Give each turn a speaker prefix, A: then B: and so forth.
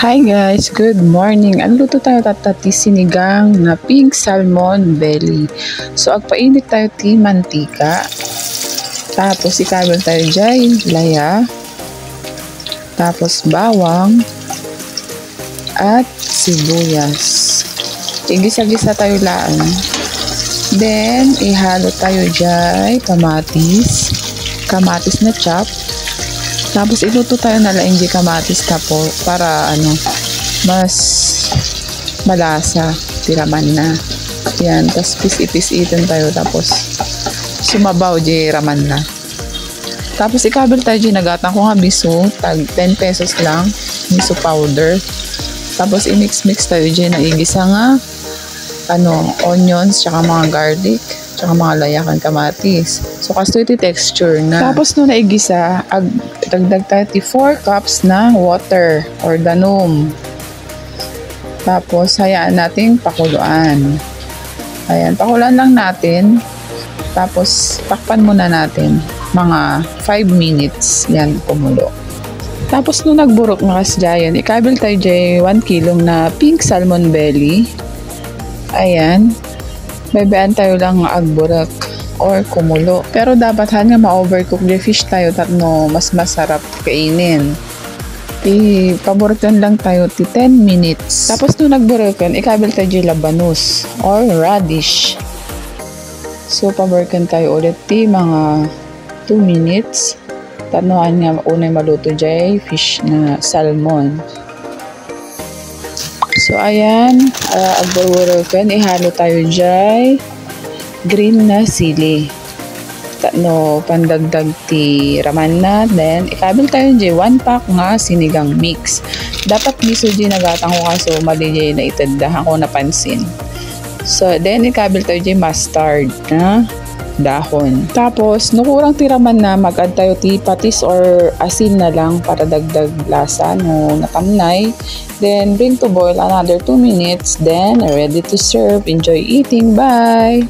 A: Hi guys, good morning. Ang luto tayo tatati sinigang na pink salmon belly. So agpainit tayo ti mantika. Tapos ikabel tayo dyan, laya. Tapos bawang at sibuyas. Igisa-gisa tayo laan. Then ihalo tayo dyan kamatis na chop. Tapos iluto tayo na laing di kamatis tapo para mas malasa, tiraman na. Yan, tapos pis-ipis-itin tayo tapos sumabaw di raman na. Tapos ikabel tayo di nagatang ko nga miso, tag 10 pesos lang, miso powder. Tapos i-mix-mix tayo di na igisa nga onions, tsaka mga garlic, tsaka mga layakan kamatis. So kasto iti texture na. Tapos no naigisa, dagdag tayo ti 4 cups na water or danom. Tapos hayaan nating pakuluan. Ayan, pakuluan lang natin. Tapos takpan muna natin mga 5 minutes. Yan, kumulo. Tapos no nagburok na kasdayan, ikabel tayo dyan 1 kilong na pink salmon belly. Ayan. Baybayan tayo lang agburak or kumulo. Pero dapat nga ma-overcook the fish tayo tatno mas masarap kainin. Paborkan lang tayo ti 10 minutes. Tapos nung nagburakan, ikabel tayo di labanus or radish. So paborkan tayo ulit ti mga 2 minutes. Tatnoan nga unay maluto di fish na salmon. So ayan, agburburakan, ihalo tayo dyan green na sili. Pandagdag ti raman na. Then ikabel tayo dyan 1 pack nga sinigang mix. Dapat miso dyan nagatang ko kaso mali dyan na itadahan ko napansin. So then ikabel tayo dyan mustard na dahon. Tapos nukurang tiraman na mag-add tayo ti patis or asin na lang para dagdag lasa no natamnay. Then bring to boil another 2 minutes. Then ready to serve. Enjoy eating. Bye!